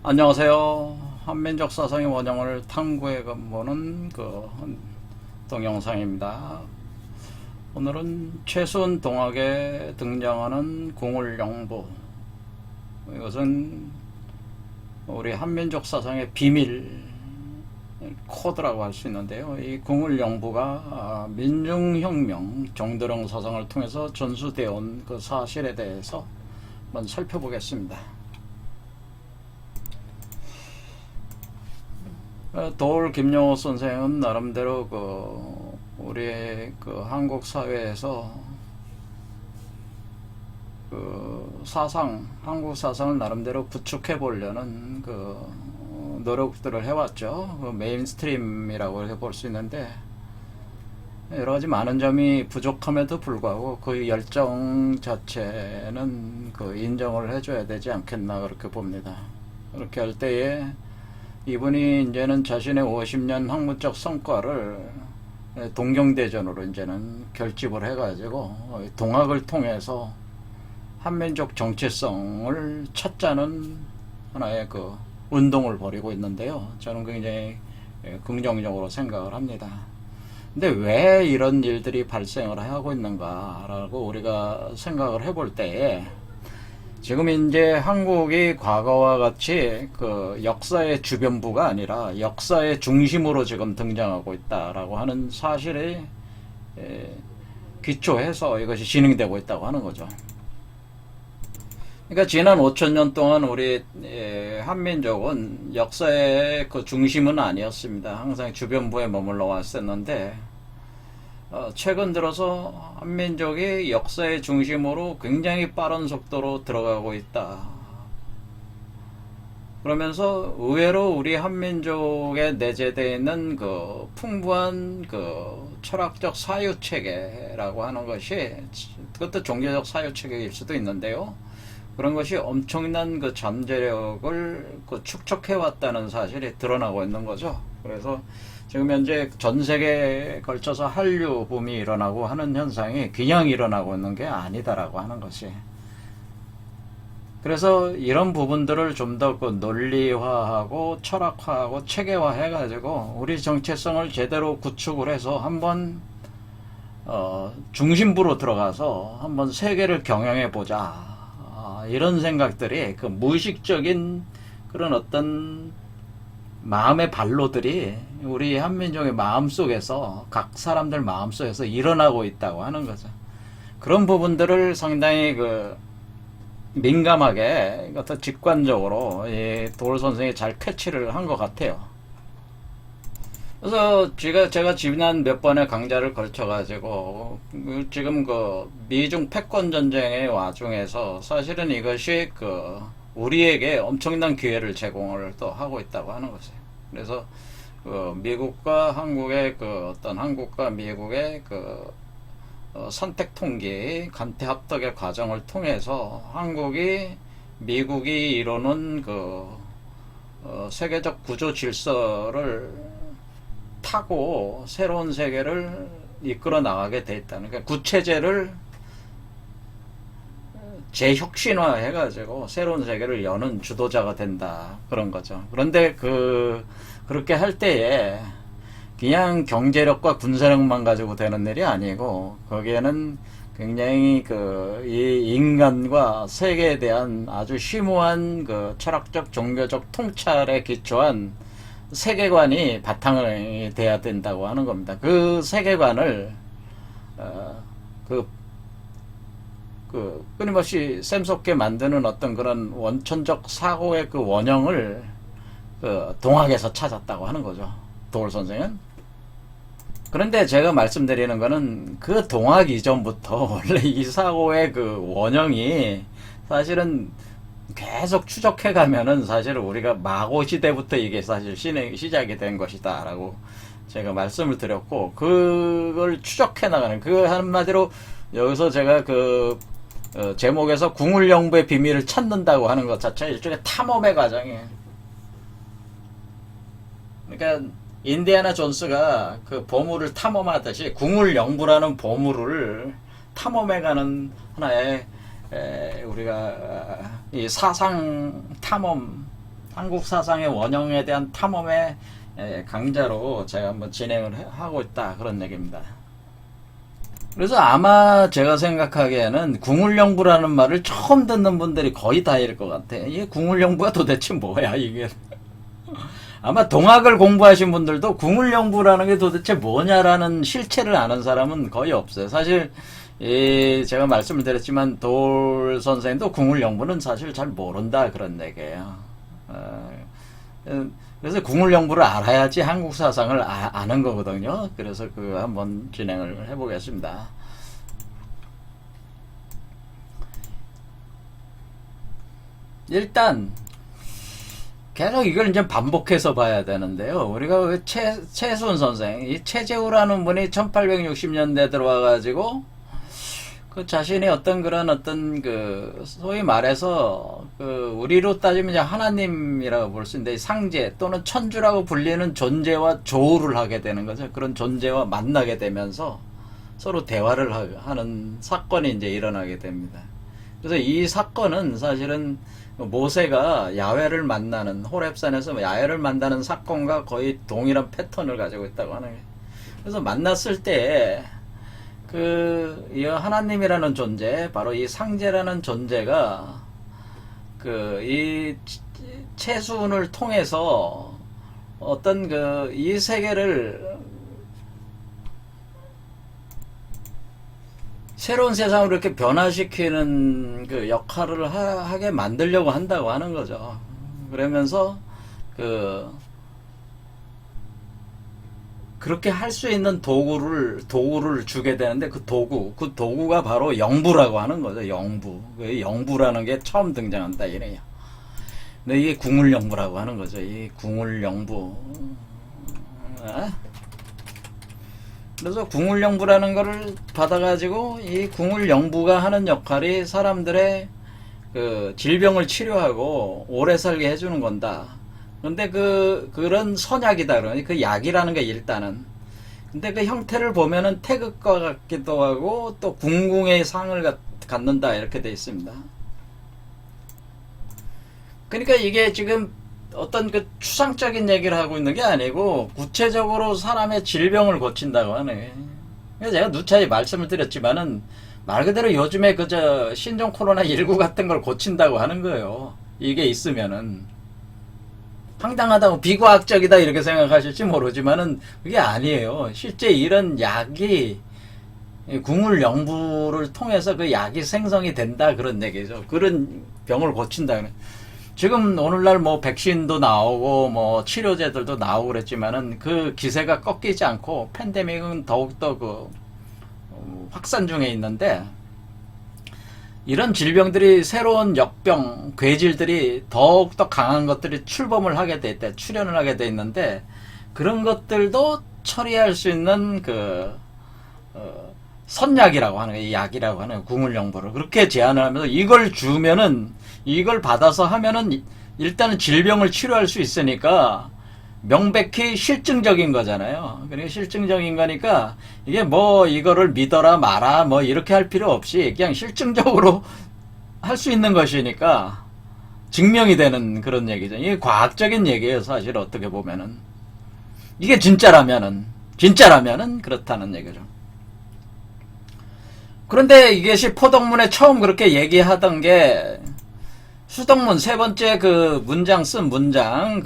안녕하세요. 한민족 사상의 원형을 탐구해 보는 동영상입니다. 오늘은 최수원 동학에 등장하는 궁울영부. 이것은 우리 한민족 사상의 비밀 코드라고 할 수 있는데요. 이 궁울영부가 민중혁명 정도령 사상을 통해서 전수되어 온 그 사실에 대해서 한번 살펴보겠습니다. 도올 김영호 선생은 나름대로 우리 한국 사회에서 한국 사상을 나름대로 구축해 보려는 노력들을 해왔죠. 메인스트림이라고 볼 수 있는데 여러 가지 많은 점이 부족함에도 불구하고 그 열정 자체는 인정을 해줘야 되지 않겠나 그렇게 봅니다. 그렇게 할 때에 이분이 이제는 자신의 50년 학문적 성과를 동경대전으로 이제는 결집을 해가지고 동학을 통해서 한민족 정체성을 찾자는 하나의 운동을 벌이고 있는데요. 저는 굉장히 긍정적으로 생각을 합니다. 근데 왜 이런 일들이 발생을 하고 있는가라고 우리가 생각을 해볼 때에 지금 이제 한국이 과거와 같이 역사의 주변부가 아니라 역사의 중심으로 지금 등장하고 있다라고 하는 사실에 기초해서 이것이 진행되고 있다고 하는 거죠. 그러니까 지난 5,000년 동안 우리 한민족은 역사의 중심은 아니었습니다. 항상 주변부에 머물러 왔었는데 최근 들어서 한민족이 역사의 중심으로 굉장히 빠른 속도로 들어가고 있다. 그러면서 의외로 우리 한민족에 내재되어 있는 풍부한 철학적 사유체계라고 하는 것이, 그것도 종교적 사유체계일 수도 있는데요. 그런 것이 엄청난 잠재력을 축적해왔다는 사실이 드러나고 있는 거죠. 그래서 지금 현재 전 세계에 걸쳐서 한류 붐이 일어나고 하는 현상이 그냥 일어나고 있는 게 아니다라고 하는 것이. 그래서 이런 부분들을 좀 더 논리화하고 철학화하고 체계화해가지고 우리 정체성을 제대로 구축을 해서 한번 중심부로 들어가서 한번 세계를 경영해보자. 이런 생각들이 무의식적인 그런 어떤 마음의 발로들이 우리 한민족의 마음속에서, 각 사람들 마음속에서 일어나고 있다고 하는 거죠. 그런 부분들을 상당히 민감하게 어떤 직관적으로 도올 선생이 잘 캐치를 한 것 같아요. 그래서 제가 지난 몇 번의 강좌를 걸쳐가지고 지금 미중 패권 전쟁의 와중에서 사실은 이것이 우리에게 엄청난 기회를 제공을 또 하고 있다고 하는 것이에요. 그래서 미국과 한국의 한국과 미국의 선택 통기 간태 합덕의 과정을 통해서 한국이 미국이 이루는 세계적 구조 질서를 타고 새로운 세계를 이끌어 나가게 돼 있다는, 그러니까 구체제를 재혁신화 해가지고 새로운 세계를 여는 주도자가 된다, 그런 거죠. 그런데 그렇게 할 때에 그냥 경제력과 군사력만 가지고 되는 일이 아니고 거기에는 굉장히 이 인간과 세계에 대한 아주 심오한 철학적 종교적 통찰에 기초한 세계관이 바탕이 돼야 된다고 하는 겁니다. 그 세계관을 끊임없이 샘솟게 만드는 어떤 그런 원천적 사고의 원형을 동학에서 찾았다고 하는 거죠, 도올 선생은. 그런데 제가 말씀드리는 거는 동학 이전부터 원래 이 사고의 원형이 사실은 계속 추적해 가면은 사실 우리가 마고 시대부터 이게 사실 시작이 된 것이다 라고 제가 말씀을 드렸고, 그걸 추적해 나가는, 한마디로 여기서 제가 제목에서 궁울영부의 비밀을 찾는다고 하는 것 자체 일종의 탐험의 과정이에요. 그러니까 인디아나 존스가 보물을 탐험하듯이 궁울영부라는 보물을 탐험해가는 하나의 우리가 이 사상 탐험 한국 사상의 원형에 대한 탐험의 강좌로 제가 한번 진행을 하고 있다, 그런 얘기입니다. 그래서 아마 제가 생각하기에는 궁울영부라는 말을 처음 듣는 분들이 거의 다일 것 같아. 이게 궁울영부가 도대체 뭐야 이게. 아마 동학을 공부하신 분들도 궁울영부라는 게 도대체 뭐냐라는 실체를 아는 사람은 거의 없어요. 사실 제가 말씀을 드렸지만 돌 선생님도 궁울영부는 사실 잘 모른다, 그런 얘기예요. 그래서 궁울영부를 알아야지 한국 사상을 아는 거거든요. 그래서 그거 한번 진행을 해보겠습니다. 일단 계속 이걸 이제 반복해서 봐야 되는데요. 우리가 최순 선생, 이 최재우라는 분이 1860년대 들어와가지고 그 자신이 어떤 소위 말해서 우리로 따지면 이제 하나님이라고 볼 수 있는데, 상제 또는 천주라고 불리는 존재와 조우를 하게 되는 거죠. 그런 존재와 만나게 되면서 서로 대화를 하는 사건이 이제 일어나게 됩니다. 그래서 이 사건은 사실은 모세가 야훼를 만나는, 호렙산에서 야훼를 만나는 사건과 거의 동일한 패턴을 가지고 있다고 하는 거예요. 그래서 만났을 때 이 하나님이라는 존재, 바로 이 상제라는 존재가 이 채순을 통해서 어떤 이 세계를 새로운 세상으로 이렇게 변화시키는 역할을 하게 만들려고 한다고 하는 거죠. 그러면서 그렇게 할 수 있는 도구를 주게 되는데, 그 도구가 바로 영부라고 하는 거죠. 영부라는 게 처음 등장한다 이래요. 근데 이게 궁울영부라고 하는 거죠. 이 궁울영부. 그래서 궁울영부라는 거를 받아가지고 이 궁울영부가 하는 역할이 사람들의 질병을 치료하고 오래 살게 해주는 건다. 근데 그런 선약이다. 그러니 그 약이라는 게 일단은. 근데 그 형태를 보면은 태극과 같기도 하고 또 궁궁의 상을 갖는다, 이렇게 돼 있습니다. 그러니까 이게 지금 어떤 추상적인 얘기를 하고 있는 게 아니고 구체적으로 사람의 질병을 고친다고 하네. 그래서 제가 누차히 말씀을 드렸지만은 말 그대로 요즘에 신종 코로나19 같은 걸 고친다고 하는 거예요. 이게 있으면은. 황당하다고 비과학적이다 이렇게 생각하실지 모르지만은 그게 아니에요. 실제 이런 약이 궁울영부를 통해서 그 약이 생성이 된다, 그런 얘기죠. 그런 병을 고친다. 지금 오늘날 뭐 백신도 나오고 뭐 치료제들도 나오고 그랬지만은 그 기세가 꺾이지 않고 팬데믹은 더욱더 확산 중에 있는데, 이런 질병들이, 새로운 역병, 괴질들이 더욱더 강한 것들이 출범을 하게 돼 있대, 출현을 하게 돼 있는데, 그런 것들도 처리할 수 있는 선약이라고 하는 거예요. 약이라고 하는 궁울영부를 그렇게 제안을 하면서, 이걸 주면은, 이걸 받아서 하면은 일단은 질병을 치료할 수 있으니까 명백히 실증적인 거잖아요. 그러니까 실증적인 거니까 이게 뭐 이거를 믿어라 마라 뭐 이렇게 할 필요 없이 그냥 실증적으로 할 수 있는 것이니까 증명이 되는 그런 얘기죠. 이게 과학적인 얘기예요, 사실 어떻게 보면은. 이게 진짜라면은 그렇다는 얘기죠. 그런데 이것이 포덕문에 처음 그렇게 얘기하던 게, 수덕문 세 번째 문장 쓴 문장,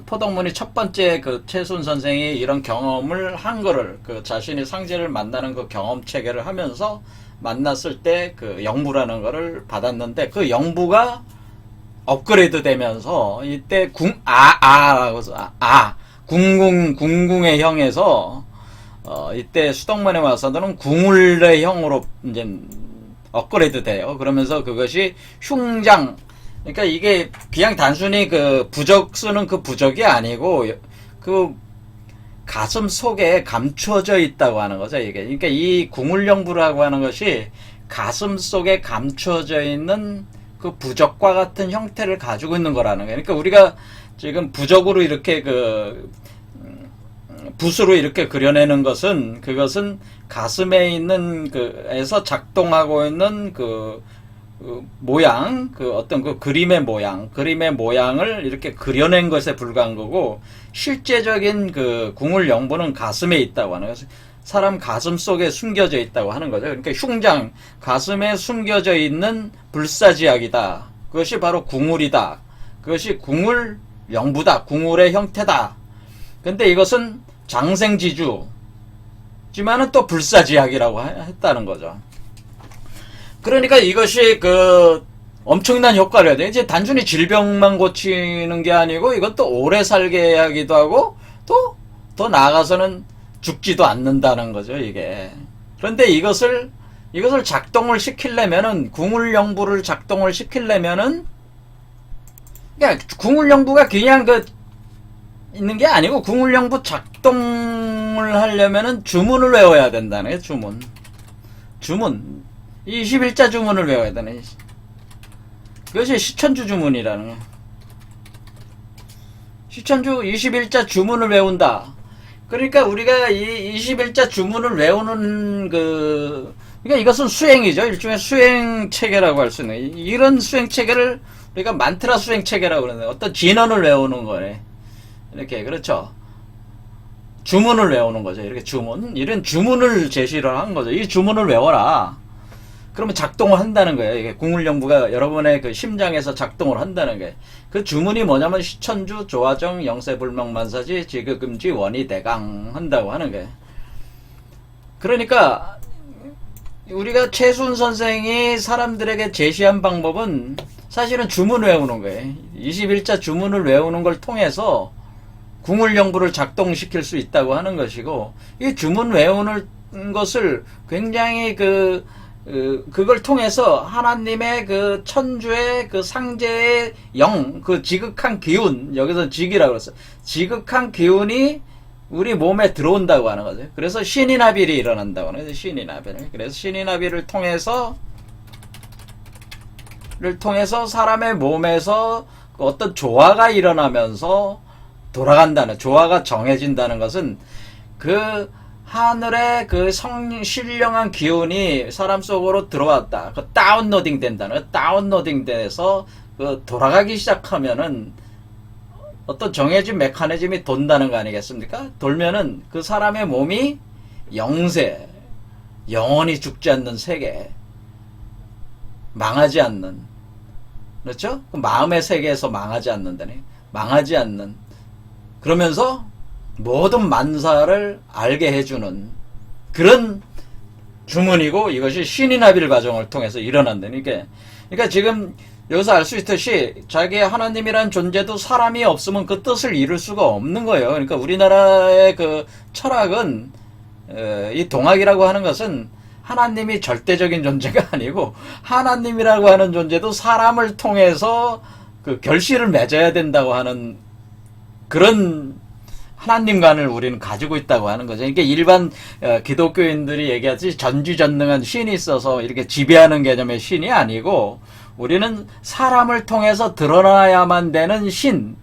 포덕문이 첫 번째 최순 선생이 이런 경험을 한 거를, 자신이 상제를 만나는 경험 체계를 하면서 만났을 때 영부라는 거를 받았는데, 그 영부가 업그레이드 되면서 이때 궁궁의 형에서 이때 수덕문에 와서는 궁울의 형으로 이제 업그레이드 돼요. 그러면서 그것이 흉장, 그러니까 이게 그냥 단순히 부적 쓰는 부적이 아니고 가슴 속에 감추어져 있다고 하는 거죠, 이게. 그러니까 이 궁울영부라고 하는 것이 가슴 속에 감추어져 있는 부적과 같은 형태를 가지고 있는 거라는 거예요. 그러니까 우리가 지금 부적으로 이렇게 붓으로 이렇게 그려내는 것은, 그것은 가슴에 있는 에서 작동하고 있는 모양, 그 어떤 그 그림의 모양을 이렇게 그려낸 것에 불과한 거고, 실제적인 그 궁을 영부는 가슴에 있다고 하는 거죠. 사람 가슴 속에 숨겨져 있다고 하는 거죠. 그러니까 흉장, 가슴에 숨겨져 있는 불사지약이다. 그것이 바로 궁울이다. 그것이 궁울 영부다. 궁울의 형태다. 근데 이것은 장생지주지만은 또 불사지약이라고 했다는 거죠. 그러니까 이것이 그 엄청난 효과를 해야 돼. 이제 단순히 질병만 고치는 게 아니고 이건 또 오래 살게 하기도 하고 또 더 나아가서는 죽지도 않는다는 거죠, 이게. 그런데 이것을 작동을 시키려면은 궁울영부를 작동을 시키려면은 그러니까 궁울영부가 그냥 그 있는 게 아니고 궁울영부 작동을 하려면은 주문을 외워야 된다는 거예요, 주문. 21자 주문을 외워야 되네. 그것이 시천주 주문이라는 거예요. 시천주 21자 주문을 외운다. 그러니까 우리가 이 21자 주문을 외우는 그러니까 이것은 수행이죠. 일종의 수행 체계라고 할 수 있는. 이런 수행 체계를 우리가 만트라 수행 체계라고 그러는데 어떤 진언을 외우는 거네. 이렇게, 그렇죠. 주문을 외우는 거죠. 이렇게 이런 주문을 제시를 한 거죠. 이 주문을 외워라. 그러면 작동을 한다는 거예요. 이게 궁울영부가 여러분의 그 심장에서 작동을 한다는 거예요. 그 주문이 뭐냐면 시천주, 조화정, 영세불명만사지, 지극금지, 원이대강 한다고 하는 거예요. 그러니까 우리가 최순 선생이 사람들에게 제시한 방법은 사실은 주문 외우는 거예요. 21자 주문을 외우는 걸 통해서 궁울영부를 작동시킬 수 있다고 하는 것이고, 이 주문 외우는 것을 굉장히 그걸 통해서 하나님의 그 천주의 그 상제의 그 지극한 기운, 여기서 직이라고 그랬어요. 지극한 기운이 우리 몸에 들어온다고 하는 거죠. 그래서 신이나빌이 일어난다고 하는 거죠. 신이나빌. 그래서 신이나빌을 통해서 사람의 몸에서 어떤 조화가 일어나면서 돌아간다는, 조화가 정해진다는 것은 그 하늘의 그 신령한 기운이 사람 속으로 들어왔다. 그 다운로딩 된다는, 다운로딩 돼서 그 돌아가기 시작하면은 어떤 정해진 메커니즘이 돈다는 거 아니겠습니까? 돌면은 그 사람의 몸이 영세, 영원히 죽지 않는 세계, 망하지 않는, 그렇죠? 그 마음의 세계에서 망하지 않는다네. 망하지 않는. 그러면서 모든 만사를 알게 해주는 그런 주문이고, 이것이 신이나빌 과정을 통해서 일어난다니까. 그러니까 지금 여기서 알 수 있듯이 자기의 하나님이라는 존재도 사람이 없으면 그 뜻을 이룰 수가 없는 거예요. 그러니까 우리나라의 그 철학은, 이 동학이라고 하는 것은 하나님이 절대적인 존재가 아니고 하나님이라고 하는 존재도 사람을 통해서 그 결실을 맺어야 된다고 하는 그런 하나님관을 우리는 가지고 있다고 하는 거죠. 그러니까 일반 기독교인들이 얘기하듯이 전지전능한 신이 있어서 이렇게 지배하는 개념의 신이 아니고, 우리는 사람을 통해서 드러나야만 되는 신,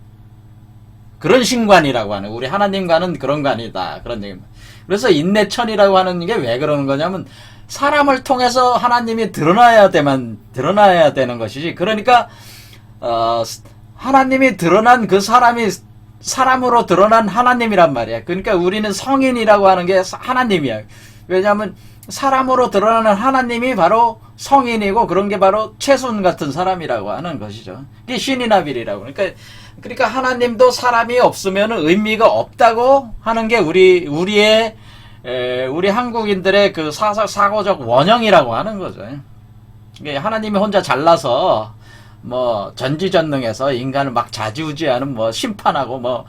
그런 신관이라고 하는, 우리 하나님과는 그런 관이다. 그런 얘기. 그래서 인내천이라고 하는 게 왜 그러는 거냐면 사람을 통해서 하나님이 드러나야 되는 것이지. 그러니까 하나님이 드러난 그 사람이 사람으로 드러난 하나님이란 말이야. 그러니까 우리는 성인이라고 하는 게 하나님이야. 왜냐하면 사람으로 드러나는 하나님이 바로 성인이고, 그런 게 바로 최순 같은 사람이라고 하는 것이죠. 그게 신이나빌이라고. 그러니까 하나님도 사람이 없으면 의미가 없다고 하는 게 우리 한국인들의 그 사고적 원형이라고 하는 거죠. 하나님이 혼자 잘나서 뭐 전지전능해서 인간을 막 좌지우지하는 뭐 심판하고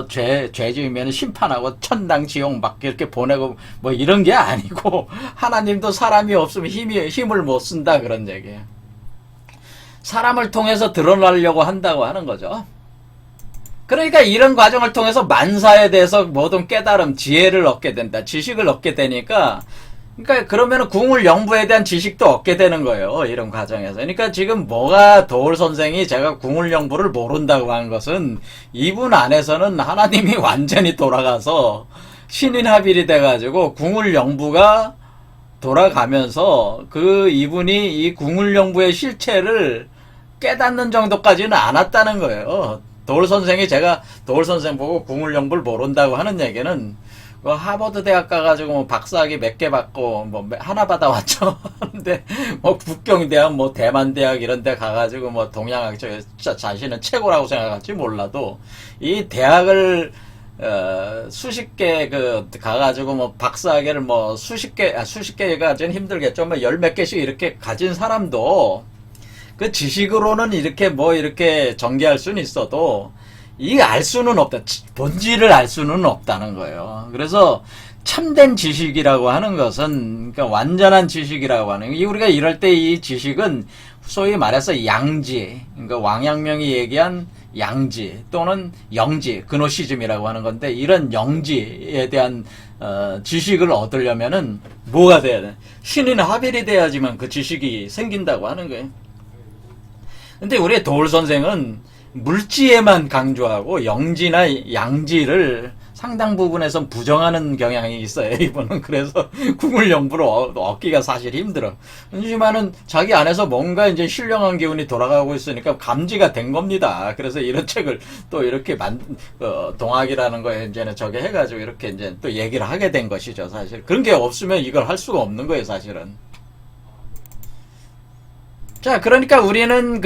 죄 지으면 심판하고 천당 지옥 막 이렇게 보내고 뭐 이런 게 아니고, 하나님도 사람이 없으면 힘을 못 쓴다, 그런 얘기예요. 사람을 통해서 드러나려고 한다고 하는 거죠. 그러니까 이런 과정을 통해서 만사에 대해서 모든 깨달음, 지혜를 얻게 된다, 지식을 얻게 되니까, 그러니까 그러면은 궁울영부에 대한 지식도 얻게 되는 거예요, 이런 과정에서. 그러니까 지금 뭐가 도올 선생이 제가 궁울영부를 모른다고 한 것은, 이분 안에서는 하나님이 완전히 돌아가서 신인합일이 돼가지고 궁울영부가 돌아가면서 그 이분이 이 궁울영부의 실체를 깨닫는 정도까지는 않았다는 거예요. 도울 선생이 제가 도울 선생 보고 궁울영부를 모른다고 하는 얘기는 그 하버드 대학 가가지고 뭐 박사학위 몇 개 받고 뭐 하나 받아왔죠. 근데 뭐 북경대학 뭐 대만대학 이런 데 가가지고 뭐 동양학 저 자신은 최고라고 생각할지 몰라도 이 대학을 수십 개 가가지고 뭐 박사학위를 뭐 수십 개가 좀 힘들겠죠. 뭐 열 몇 개씩 이렇게 가진 사람도 그 지식으로는 이렇게 뭐 이렇게 전개할 수는 있어도 이 알 수는 없다. 본질을 알 수는 없다는 거예요. 그래서 참된 지식이라고 하는 것은 그러니까 완전한 지식이라고 하는 우리가 이럴 때 이 지식은 소위 말해서 양지, 그러니까 왕陽明이 얘기한 양지 또는 영지, 그노시즘이라고 하는 건데 이런 영지에 대한 지식을 얻으려면은 뭐가 돼야 돼? 신인 하빌이 돼야지만 그 지식이 생긴다고 하는 거예요. 근데 우리 도울 선생은 물지에만 강조하고 영지나 양지를 상당 부분에서 부정하는 경향이 있어요. 이분은 그래서 궁울영부를 얻기가 사실 힘들어. 하지만은 자기 안에서 뭔가 이제 신령한 기운이 돌아가고 있으니까 감지가 된 겁니다. 그래서 이런 책을 또 이렇게 동학이라는 거에 이제는 저게 해가지고 이렇게 이제 또 얘기를 하게 된 것이죠. 사실 그런 게 없으면 이걸 할 수가 없는 거예요. 사실은. 자, 그러니까 우리는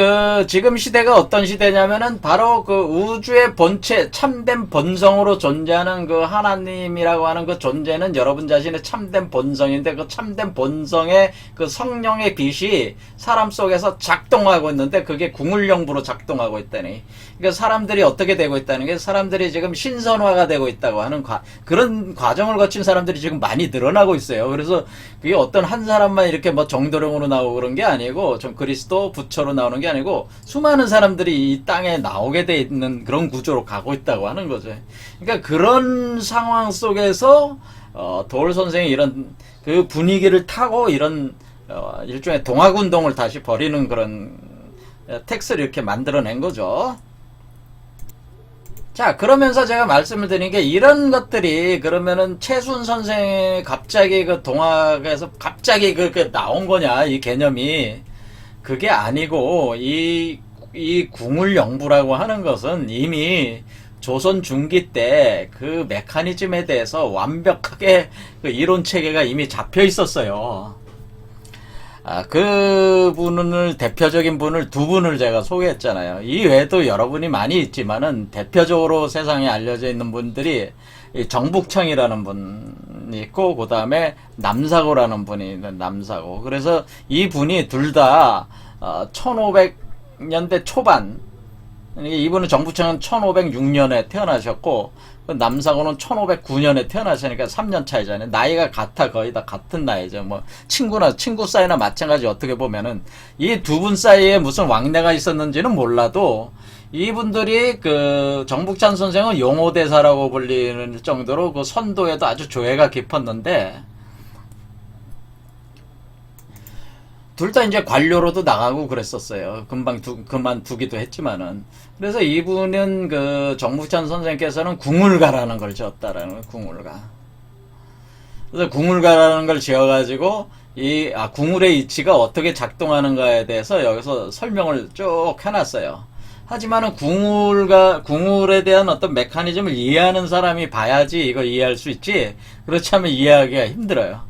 지금 시대가 어떤 시대냐면은 바로 그 우주의 본체, 참된 본성으로 존재하는 그 하나님이라고 하는 그 존재는 여러분 자신의 참된 본성인데 그 참된 본성의 그 성령의 빛이 사람 속에서 작동하고 있는데 그게 궁울영부로 작동하고 있다니. 그러니까 사람들이 어떻게 되고 있다는 게 사람들이 지금 신선화가 되고 있다고 하는 그런 과정을 거친 사람들이 지금 많이 늘어나고 있어요. 그래서 그게 어떤 한 사람만 이렇게 뭐 정도령으로 나오고 그런 게 아니고 좀 그리스도 부처로 나오는 게 아니고 수많은 사람들이 이 땅에 나오게 돼 있는 그런 구조로 가고 있다고 하는 거죠. 그러니까 그런 상황 속에서 도울 선생이 이런 그 분위기를 타고 이런 일종의 동학운동을 다시 벌이는 그런 텍스트를 이렇게 만들어낸 거죠. 자, 그러면서 제가 말씀을 드린 게 이런 것들이 그러면은 최순 선생이 갑자기 그 동학에서 갑자기 나온 거냐, 이 개념이. 그게 아니고 이 궁울영부라고 하는 것은 이미 조선 중기 때 그 메커니즘에 대해서 완벽하게 그 이론 체계가 이미 잡혀 있었어요. 그 분을 대표적인 분을 두 분을 제가 소개했잖아요. 이 외에도 여러분이 많이 있지만은 대표적으로 세상에 알려져 있는 분들이 정북청이라는 분이 있고 그 다음에 남사고라는 분이 있는 남사고. 그래서 이 분이 둘 다 1500년대 초반, 이분은 정북청은 1506년에 태어나셨고 남사고는 1509년에 태어나시니까 3년 차이잖아요. 나이가 같아. 거의 다 같은 나이죠. 뭐 친구 사이나 마찬가지. 어떻게 보면은 이 두 분 사이에 무슨 왕래가 있었는지는 몰라도 이분들이 그 정북찬 선생은 용호대사라고 불리는 정도로 그 선도에도 아주 조예가 깊었는데 둘 다 이제 관료로도 나가고 그랬었어요. 금방 그만두기도 했지만은. 그래서 이분은 그 정북찬 선생께서는 궁울가라는 걸 지었다라는 거예요. 궁울가. 그래서 궁울가라는 걸 지어가지고 궁울의 이치가 어떻게 작동하는가에 대해서 여기서 설명을 쭉 해놨어요. 하지만은 궁울에 대한 어떤 메커니즘을 이해하는 사람이 봐야지 이걸 이해할 수 있지. 그렇지 않으면 이해하기가 힘들어요.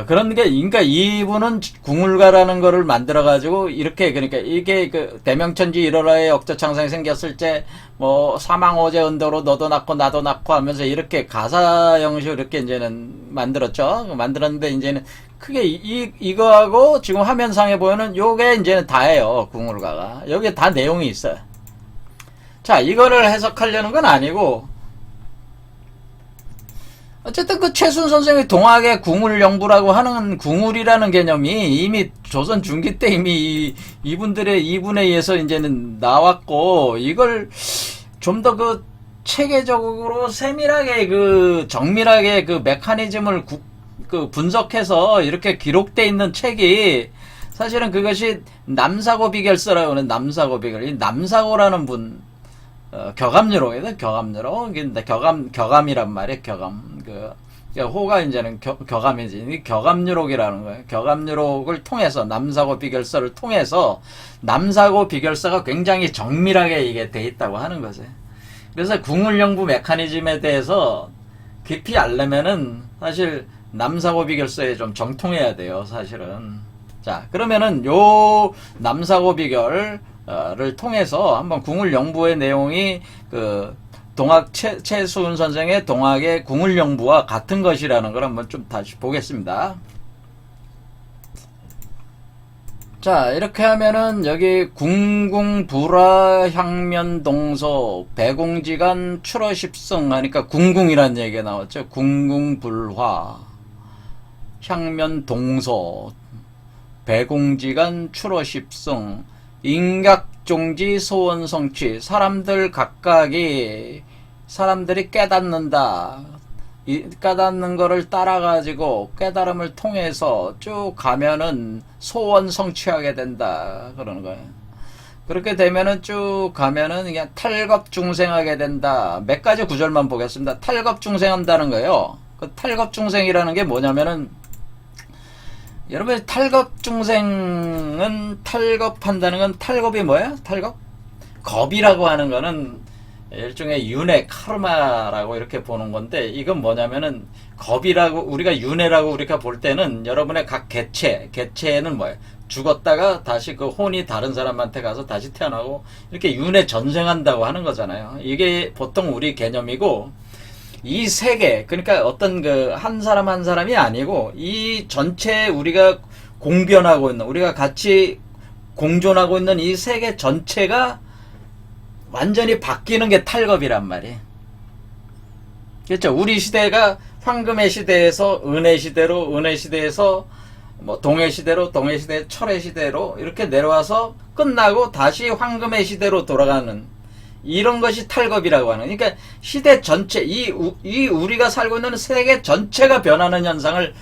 그러니까 이분은 궁울가라는 거를 만들어가지고, 이렇게, 그러니까 이게 그 대명천지 일어라의 역저창상이 생겼을 때, 뭐, 사망오제 운동으로 너도 낳고 나도 낳고 하면서 이렇게 가사 형식으로 이렇게 이제는 만들었죠. 만들었는데 이제는 크게 이거하고 지금 화면상에 보이는 요게 이제는 다예요. 궁울가가. 여기에 다 내용이 있어요. 자, 이거를 해석하려는 건 아니고, 어쨌든 그 최순 선생의 동학의 궁울영부라고 하는 궁울이라는 개념이 이미 조선 중기 때 이미 이분에 의해서 이제는 나왔고, 이걸 좀 더 그 체계적으로 세밀하게 정밀하게 그 메커니즘을 분석해서 이렇게 기록돼 있는 책이 사실은 그것이 남사고 비결서라고 하는 남사고 비결. 이 남사고라는 분, 격암유로, 격암유로. 근데 격암이란 말이에요, 격암. 호가 이제는 격암이지. 이 격암유록이라는 거예요. 격암유록을 통해서 남사고 비결서를 통해서 남사고 비결서가 굉장히 정밀하게 이게 돼 있다고 하는 거지. 그래서 궁울영부 메커니즘에 대해서 깊이 알려면은 사실 남사고 비결서에 좀 정통해야 돼요, 사실은. 자, 그러면은 요 남사고 비결을 통해서 한번 궁울영부의 내용이 그 동학 최수은 선생의 동학의 궁울영부와 같은 것이라는 걸 한번 좀 다시 보겠습니다. 자, 이렇게 하면은 여기 궁궁불화 향면동서 배공지간 출어십성 하니까 궁궁이라는 얘기가 나왔죠. 궁궁불화 향면동서 배공지간 출어십성 인각종지 소원성취 사람들 각각이 사람들이 깨닫는다. 깨닫는 거를 따라가지고 깨달음을 통해서 쭉 가면은 소원 성취하게 된다. 그러는 거예요. 그렇게 되면은 쭉 가면은 그냥 탈겁중생하게 된다. 몇 가지 구절만 보겠습니다. 탈겁중생한다는 거예요. 그 탈겁중생이라는 게 뭐냐면은 여러분 탈겁중생은 탈겁한다는 건 탈겁이 뭐예요? 탈겁? 겁이라고 하는 거는 일종의 윤회, 카르마라고 이렇게 보는 건데 이건 뭐냐면은 겁이라고 우리가 윤회라고 우리가 볼 때는 여러분의 각 개체는 뭐예요? 죽었다가 다시 그 혼이 다른 사람한테 가서 다시 태어나고 이렇게 윤회 전생한다고 하는 거잖아요. 이게 보통 우리 개념이고 이 세계 그러니까 어떤 그 한 사람 한 사람이 아니고 이 전체 우리가 공변하고 있는 우리가 같이 공존하고 있는 이 세계 전체가 완전히 바뀌는 게 탈겁이란 말이에요. 그렇죠? 우리 시대가 황금의 시대에서 은의 시대로, 은의 시대에서 뭐 동의 시대로, 동의 시대, 철의 시대로 이렇게 내려와서 끝나고 다시 황금의 시대로 돌아가는 이런 것이 탈겁이라고 하는. 그러니까 시대 전체, 이 우리가 살고 있는 세계 전체가 변하는 현상을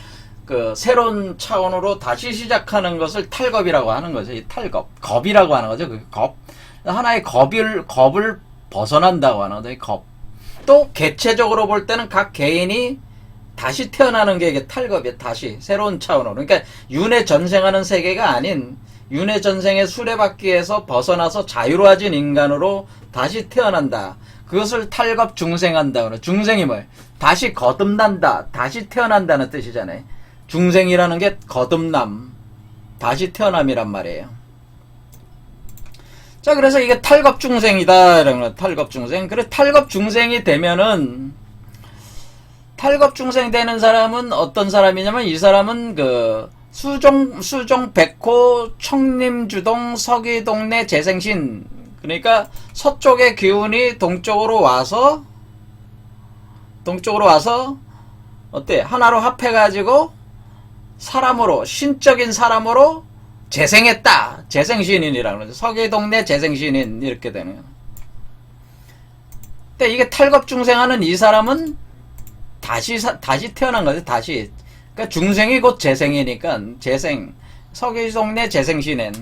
그 새로운 차원으로 다시 시작하는 것을 탈겁이라고 하는 거죠. 이 탈겁, 겁이라고 하는 거죠. 그 겁. 하나의 겁을 벗어난다고 하는 거죠. 겁. 또 개체적으로 볼 때는 각 개인이 다시 태어나는 게 이게 탈겁이에요. 다시 새로운 차원으로. 그러니까 윤회 전생하는 세계가 아닌 윤회 전생의 수레바퀴에서 벗어나서 자유로워진 인간으로 다시 태어난다. 그것을 탈겁 중생한다. 중생이 뭐예요? 다시 거듭난다. 다시 태어난다는 뜻이잖아요. 중생이라는 게 거듭남, 다시 태어남이란 말이에요. 자, 그래서 이게 탈겁중생이다. 이런 거, 탈겁중생. 그래, 탈겁중생이 되면은, 탈겁중생 되는 사람은 어떤 사람이냐면, 이 사람은 그, 수종 백호 청림주동 서기동내 재생신. 그러니까, 서쪽의 기운이 동쪽으로 와서, 어때? 하나로 합해가지고, 사람으로, 신적인 사람으로, 재생했다. 재생신인이라고 그러죠. 서기동내 재생신인 이렇게 되는 거예요. 근데 이게 탈겁중생하는 이 사람은 다시 태어난 거죠. 다시. 그러니까 중생이 곧 재생이니까 재생. 서기동내 재생신인.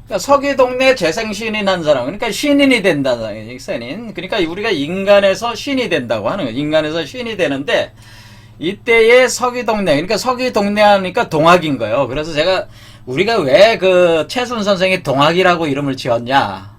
그러니까 서기동내 재생신인 한 사람. 그러니까 신인이 된다는 거예요. 신인. 그러니까 우리가 인간에서 신이 된다고 하는 거예요. 인간에서 신이 되는데 이때의 서기동내, 그러니까 서기동내 하니까 동학인 거예요. 그래서 우리가 왜 그 최순 선생이 동학이라고 이름을 지었냐.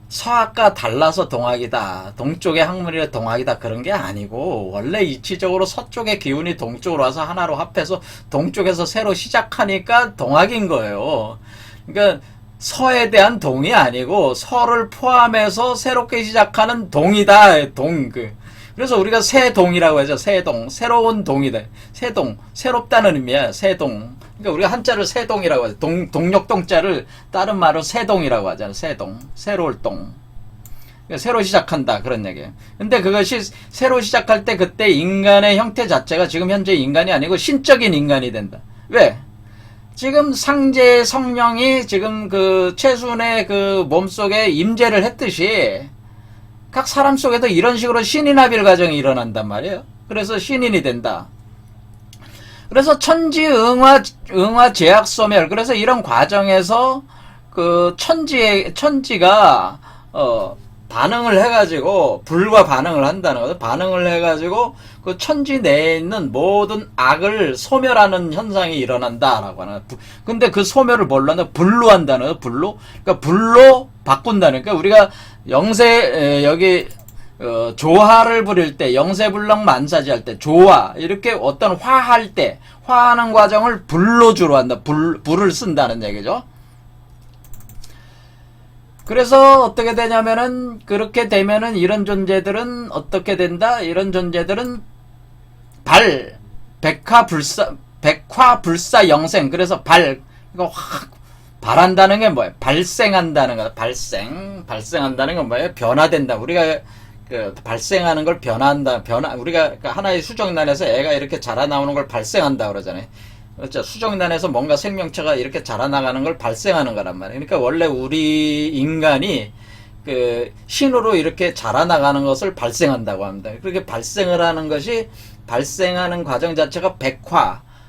서학과 달라서 동학이다. 동쪽의 학문이라 동학이다. 그런 게 아니고, 원래 이치적으로 서쪽의 기운이 동쪽으로 와서 하나로 합해서 동쪽에서 새로 시작하니까 동학인 거예요. 그러니까 서에 대한 동이 아니고, 서를 포함해서 새롭게 시작하는 동이다. 그래서 우리가 새동이라고 하죠. 새동. 새로운 동이다. 새동. 새롭다는 의미야. 새동. 그러니까 우리가 한자를 새동이라고 하죠. 동력동자를 다른 말로 새동이라고 하잖아요. 새동. 새로울 동. 그러니까 새로 시작한다. 그런 얘기예요. 근데 그것이 새로 시작할 때 그때 인간의 형태 자체가 지금 현재 인간이 아니고 신적인 인간이 된다. 왜? 지금 상제의 성령이 지금 그 최순의 그 몸속에 임재를 했듯이 각 사람 속에도 이런 식으로 신인합일 과정이 일어난단 말이에요. 그래서 신인이 된다. 그래서 천지 응화 제약 소멸. 그래서 이런 과정에서 그 천지가 반응을 해가지고 불과 반응을 한다는 거죠. 반응을 해가지고 그 천지 내에 있는 모든 악을 소멸하는 현상이 일어난다라고 하는. 근데 그 소멸을 뭘로 한다? 불로 한다는 거죠. 불로. 그러니까 불로 바꾼다는. 그러니까 우리가 영세 여기 조화를 부릴 때, 영세불능 만사지 할 때, 조화 이렇게 어떤 화할 때, 화하는 과정을 불로 주로 한다. 불을 쓴다는 얘기죠. 그래서 어떻게 되냐면은, 그렇게 되면은 이런 존재들은 어떻게 된다? 이런 존재들은 백화불사 영생. 그래서 이거 확 발한다는 게 뭐예요? 발생한다는 거다. 발생한다는 건 뭐예요? 변화된다. 우리가 발생하는 걸 변화한다. 우리가 하나의 수정란에서 애가 이렇게 자라나오는 걸 발생한다 그러잖아요. 그렇죠. 수정란에서 뭔가 생명체가 이렇게 자라나가는 걸 발생하는 거란 말이에요. 그러니까 원래 우리 인간이 신으로 이렇게 자라나가는 것을 발생한다고 합니다. 그렇게 발생을 하는 것이, 발생하는 과정 자체가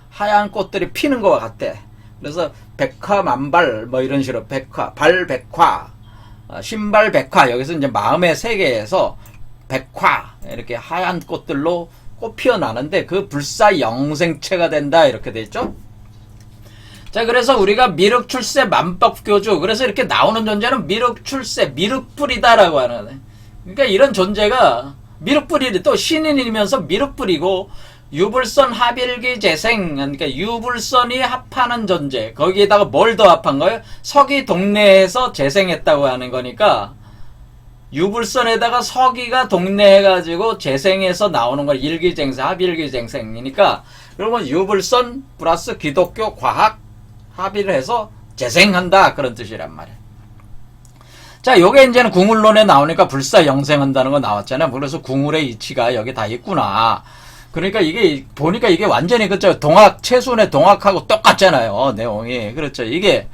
하얀 꽃들이 피는 것과 같대. 그래서 백화만발 뭐 이런 식으로 발백화, 신발백화, 여기서 이제 마음의 세계에서 백화 이렇게 하얀 꽃들로 꽃 피어나는데 그 불사 영생체가 된다 이렇게 돼 있죠. 자, 그래서 우리가 미륵출세 만법교주, 그래서 이렇게 나오는 존재는 미륵출세 미륵불이다라고 하는 거예요. 그러니까 이런 존재가 미륵불이 또 신인이면서 미륵불이고, 유불선 합일기 재생, 그러니까 유불선이 합하는 존재, 거기에다가 뭘 더 합한 거예요? 석이 동네에서 재생했다고 하는 거니까, 유불선에다가 석이가 동네해가지고 재생해서 나오는 걸 일기쟁생, 합일기쟁생이니까, 그러면 유불선 플러스 기독교 과학 합의를 해서 재생한다, 그런 뜻이란 말이에요. 자, 요게 이제는 궁울론에 나오니까 불사 영생한다는 거 나왔잖아요. 그래서 궁울의 이치가 여기 다 있구나. 그러니까 이게 보니까 이게 완전히 그죠, 최순의 동학하고 똑같잖아요, 내용이. 그렇죠. 이게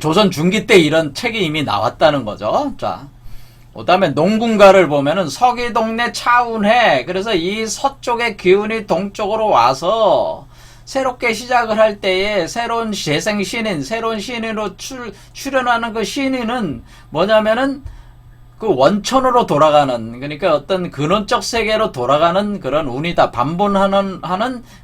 조선 중기 때 이런 책이 이미 나왔다는 거죠. 자, 그다음에 농군가를 보면은 서기동네 차운해. 그래서 이 서쪽의 기운이 동쪽으로 와서 새롭게 시작을 할 때에 새로운 재생 신인, 새로운 신인으로 출현하는 그 신인은 뭐냐면은 그 원천으로 돌아가는, 그러니까 어떤 근원적 세계로 돌아가는 그런 운이다. 반본하는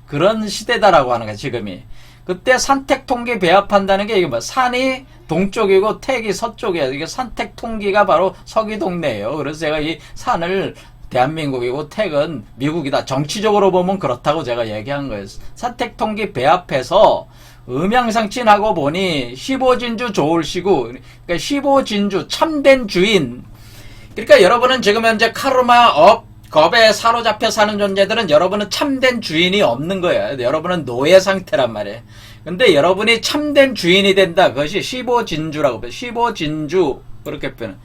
그런 시대다라고 하는 거야, 지금이. 그때 산택통기 배합한다는 게 이게 뭐, 산이 동쪽이고 택이 서쪽이야. 이게 산택통기가 바로 서기동네예요. 그래서 제가 이 산을 대한민국이고 택은 미국이다. 정치적으로 보면 그렇다고 제가 얘기한 거예요. 산택통기 배합해서 음양상친하고 보니 15진주 좋을시고, 그러니까 15진주 참된 주인. 그러니까 여러분은 지금 현재 카르마 겁에 사로잡혀 사는 존재들은 여러분은 참된 주인이 없는 거예요. 여러분은 노예 상태란 말이에요. 근데 여러분이 참된 주인이 된다. 그것이 15진주라고 해요. 15진주 그렇게 표현.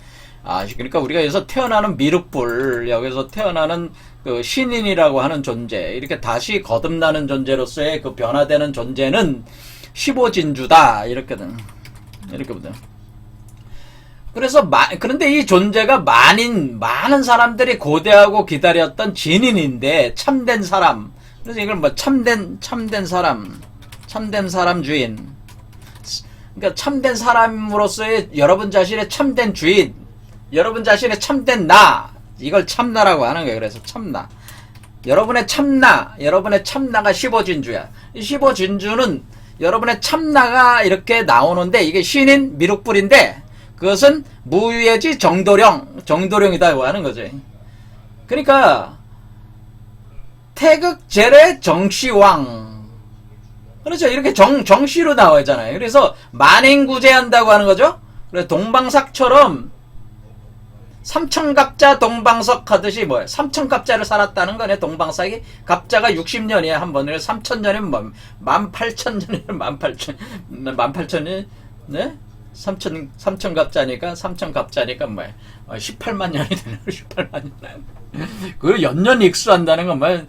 그러니까 우리가 여기서 태어나는 미륵불, 여기서 태어나는 그 신인이라고 하는 존재, 이렇게 다시 거듭나는 존재로서의 그 변화되는 존재는 15진주다. 이렇게든 이렇게 보세요. 그래서 그런데 이 존재가 많은 사람들이 고대하고 기다렸던 진인인데, 참된 사람. 그래서 이걸 뭐 참된 사람 주인. 그러니까 참된 사람으로서의 여러분 자신의 참된 주인, 여러분 자신의 참된 나, 이걸 참나라고 하는 거예요. 그래서 참나. 여러분의 참나가 15진주야. 이 15진주는 여러분의 참나가 이렇게 나오는데, 이게 신인 미륵불인데, 그것은 무유예지 정도령이다고 하는 거죠. 그러니까 태극제례 정시왕, 그렇죠. 이렇게 정시로 나와 있잖아요. 그래서 만인구제한다고 하는 거죠. 그래서 동방삭처럼 삼천갑자 동방석 하듯이 뭐예요? 삼천갑자를 살았다는 거네. 동방삭이 갑자가 60년이야 한 번. 3000년이면 뭐 18,000년이면 18,000년, 네? 3천갑자니까 뭐야? 18만 년이 되는 18만 년. 그 연년 익수한다는 건 뭐야?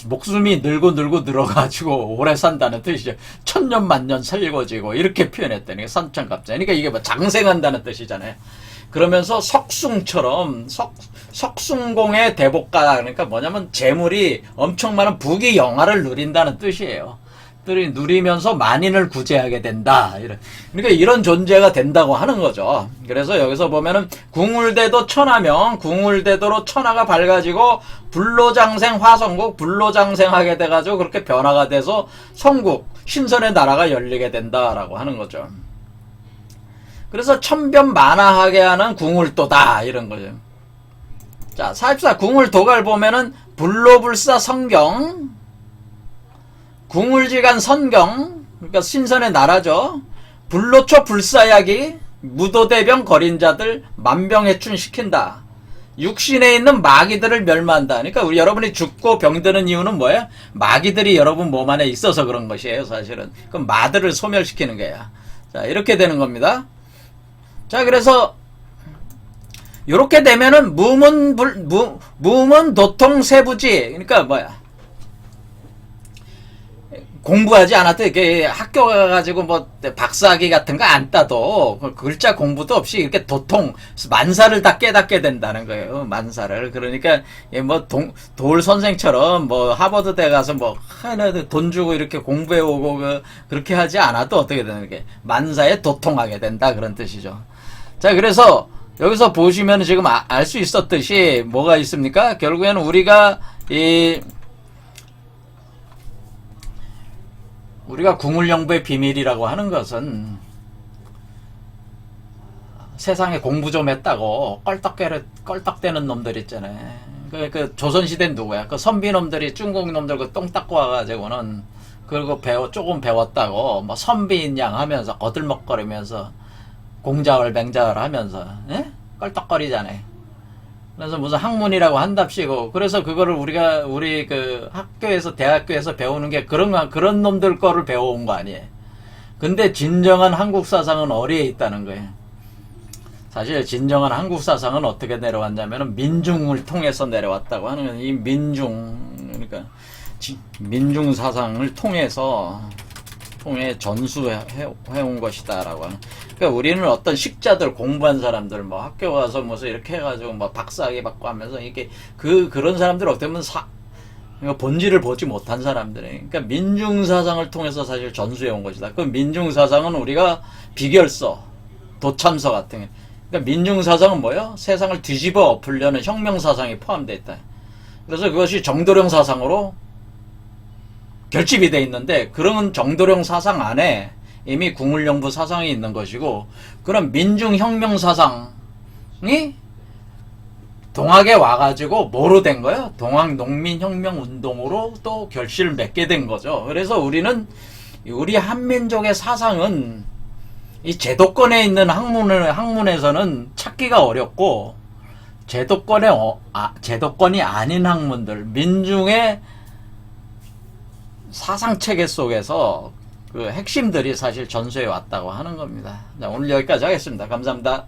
목숨이 늘고 늘어가지고 오래 산다는 뜻이죠. 1000년 만년 살고지고 이렇게 표현했다는 게 삼천갑자. 그러니까 이게 뭐 장생한다는 뜻이잖아요. 그러면서 석숭처럼 석숭공의 대복가, 그러니까 뭐냐면 재물이 엄청 많은 부귀영화를 누린다는 뜻이에요. 들이 누리면서 만인을 구제하게 된다. 그러니까 이런 존재가 된다고 하는 거죠. 그래서 여기서 보면은 궁울대도 천하명, 궁울대도로 천하가 밝아지고 불로장생 화성국, 불로장생하게 돼가지고 그렇게 변화가 돼서 성국, 신선의 나라가 열리게 된다라고 하는 거죠. 그래서 천변만화하게 하는 궁울도다 이런 거죠. 자, 44 궁울도가를 보면은 불로불사 성경, 궁울지간 선경, 그러니까 신선의 나라죠. 불로초 불사약이 무도대병 거린 자들 만병해춘 시킨다. 육신에 있는 마귀들을 멸만한다. 그러니까 우리 여러분이 죽고 병드는 이유는 뭐예요? 마귀들이 여러분 몸 안에 있어서 그런 것이에요, 사실은. 그럼 마들을 소멸시키는 거야. 자, 이렇게 되는 겁니다. 자, 그래서 요렇게 되면은 무문 도통 세부지. 그러니까 뭐야? 공부하지 않아도 이렇게 학교 가가지고 뭐 박사학위 같은 거 안 따도 글자 공부도 없이 이렇게 도통 만사를 다 깨닫게 된다는 거예요. 만사를. 그러니까 뭐 도울 선생처럼 뭐 하버드대 가서 뭐 하나 돈 주고 이렇게 공부해 오고 그렇게 하지 않아도 어떻게 되는 게 만사에 도통하게 된다 그런 뜻이죠. 자, 그래서 여기서 보시면 지금 알 수 있었듯이 뭐가 있습니까? 결국에는 우리가 우리가 궁울영부의 비밀이라고 하는 것은 세상에 공부 좀 했다고 껄떡대는 놈들 있잖아요. 그 조선시대는 누구야? 그 선비놈들이 중국 놈들 그 똥 닦고 와가지고는 그리고 조금 배웠다고 뭐 선비인 양 하면서 거들먹거리면서 공자월 맹자월 하면서 껄떡거리잖아요. 그래서 무슨 학문이라고 한답시고, 그래서 그거를 우리 그 학교에서, 대학교에서 배우는 게 그런 놈들 거를 배워온 거 아니에요. 근데 진정한 한국 사상은 어디에 있다는 거예요. 사실 진정한 한국 사상은 어떻게 내려왔냐면은 민중을 통해서 내려왔다고 하는 거예요. 이 그러니까 민중 사상을 통해 전수해온 것이다라고 하는. 그러니까 우리는 어떤 식자들, 공부한 사람들, 뭐 학교 가서 무슨 이렇게 해가지고 뭐 박사학위 받고 하면서 이게 그런 사람들 어떻게 보면 본질을 보지 못한 사람들이에요. 그러니까 민중 사상을 통해서 사실 전수해온 것이다. 그 민중 사상은 우리가 비결서, 도참서 같은 게. 그러니까 민중 사상은 뭐예요? 세상을 뒤집어 엎으려는 혁명 사상이 포함되어 있다. 그래서 그것이 정도령 사상으로 결집이 돼 있는데, 그런 정도령 사상 안에 이미 궁울영부 사상이 있는 것이고, 그런 민중혁명 사상이 동학에 와가지고 뭐로 된 거예요? 동학농민혁명운동으로 또 결실을 맺게 된 거죠. 그래서 우리 한민족의 사상은 이 제도권에 있는 학문에서는 찾기가 어렵고, 제도권이 아닌 학문들, 민중의 사상체계 속에서 그 핵심들이 사실 전수해 왔다고 하는 겁니다. 자, 오늘 여기까지 하겠습니다. 감사합니다.